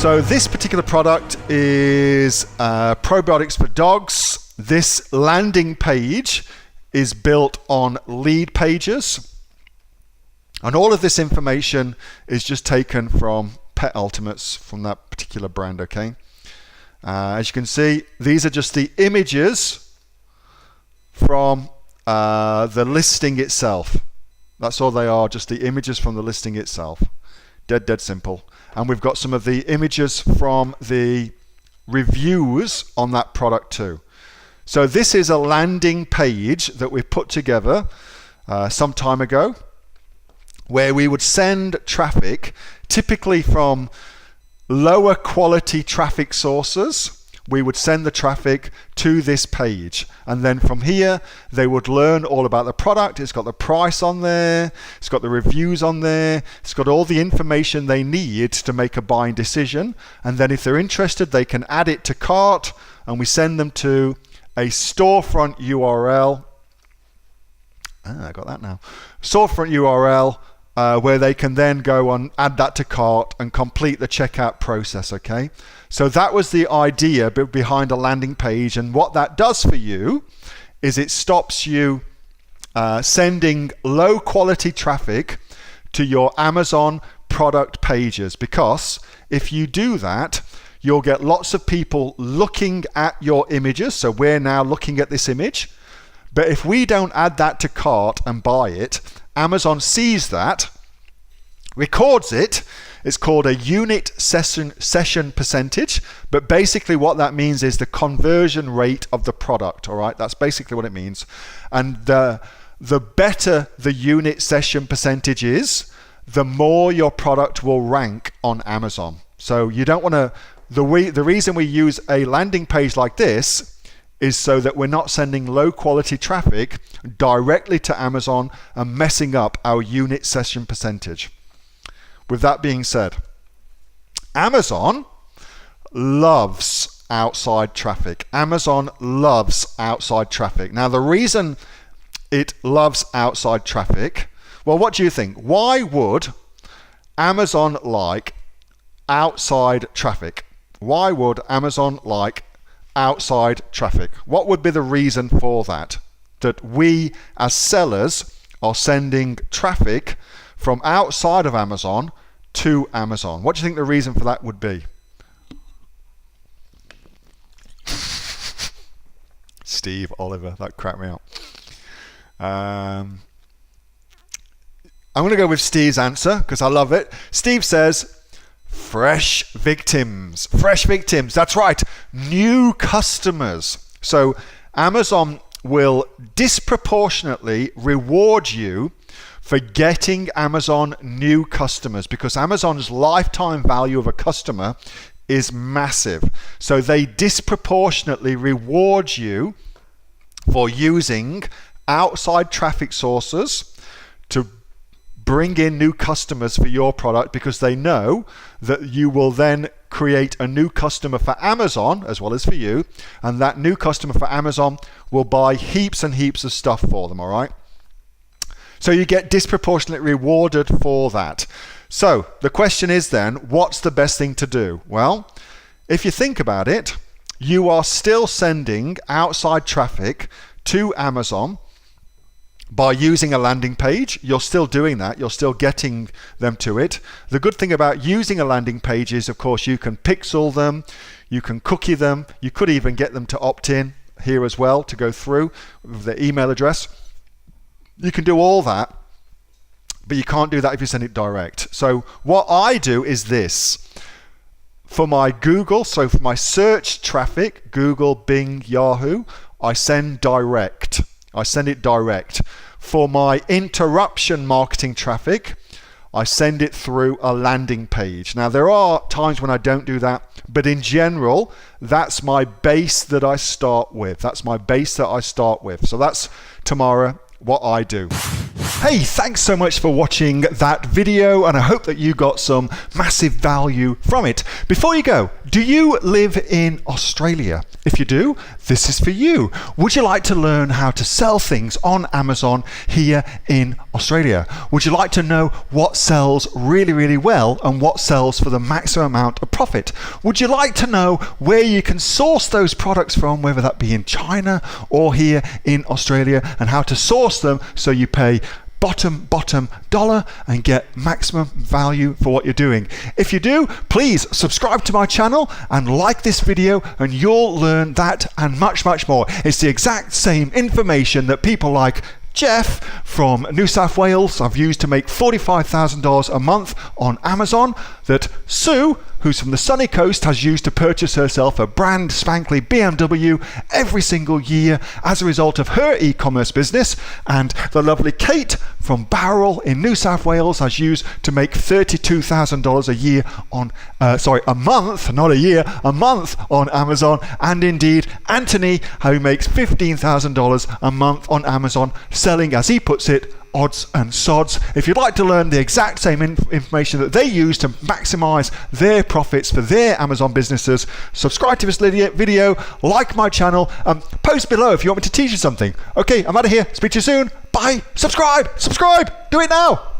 So this particular product is probiotics for dogs. This landing page is built on lead pages. And all of this information is just taken from Pet Ultimates, from that particular brand, okay? As you can see, these are just the images from the listing itself. That's all they are, just the images from the listing itself. Dead simple. And we've got some of the images from the reviews on that product too. So this is a landing page that we put together some time ago, where we would send traffic, typically from lower quality traffic sources. We would send the traffic to this page, and then from here they would learn all about the product. It's got the price on there, it's got the reviews on there, it's got all the information they need to make a buying decision, and then if they're interested they can add it to cart, and we send them to a storefront URL. I got that now. Storefront URL where they can then go and add that to cart and complete the checkout process, okay? So that was the idea behind a landing page, and what that does for you is it stops you sending low quality traffic to your Amazon product pages, because if you do that, you'll get lots of people looking at your images. So we're now looking at this image, but if we don't add that to cart and buy it, Amazon sees that, records it. It's called a unit session percentage, but basically what that means is the conversion rate of the product. All right, that's basically what it means. And the better the unit session percentage is, the more your product will rank on Amazon. So you don't want to, the reason we use a landing page like this is so that we're not sending low quality traffic directly to Amazon and messing up our unit session percentage. With that being said, Amazon loves outside traffic. Amazon loves outside traffic. Now, the reason it loves outside traffic, well, what do you think? Why would Amazon like outside traffic? Why would Amazon like outside traffic? What would be the reason for that? That we as sellers are sending traffic from outside of Amazon to Amazon. What do you think the reason for that would be? Steve, Oliver, that cracked me up. I'm going to go with Steve's answer because I love it. Steve says, fresh victims. Fresh victims, that's right. New customers. So Amazon will disproportionately reward you for getting Amazon new customers, because Amazon's lifetime value of a customer is massive. So they disproportionately reward you for using outside traffic sources to bring in new customers for your product, because they know that you will then create a new customer for Amazon as well as for you, and that new customer for Amazon will buy heaps and heaps of stuff for them, all right? So you get disproportionately rewarded for that. So the question is then, what's the best thing to do? Well, if you think about it, you are still sending outside traffic to Amazon by using a landing page. You're still doing that. You're still getting them to it. The good thing about using a landing page is, of course, you can pixel them, you can cookie them, you could even get them to opt in here as well to go through with their email address. You can do all that, but you can't do that if you send it direct. So what I do is this. For my Google, so for my search traffic, Google, Bing, Yahoo, I send direct. I send it direct. For my interruption marketing traffic, I send it through a landing page. Now, there are times when I don't do that, but in general, that's my base that I start with. That's my base that I start with. So that's tomorrow what I do. Hey, thanks so much for watching that video, and I hope that you got some massive value from it. Before you go, do you live in Australia? If you do, this is for you. Would you like to learn how to sell things on Amazon here in Australia? Would you like to know what sells really, really well and what sells for the maximum amount of profit? Would you like to know where you can source those products from, whether that be in China or here in Australia, and how to source them so you pay bottom dollar and get maximum value for what you're doing? If you do, please subscribe to my channel and like this video, and you'll learn that and much more. It's the exact same information that people like Jeff from New South Wales have used to make $45,000 a month on Amazon, that Sue, who's from the sunny coast, has used to purchase herself a brand spankly BMW every single year as a result of her e-commerce business, and the lovely Kate from Bowral in New South Wales has used to make $32,000 a year on a month, not a year, a month on Amazon, and indeed Anthony, who makes $15,000 a month on Amazon, selling, as he puts it, odds and sods. If you'd like to learn the exact same information that they use to maximize their profits for their Amazon businesses, subscribe to this video, like my channel, and post below if you want me to teach you something. Okay, I'm out of here. Speak to you soon. Bye. Subscribe. Do it now.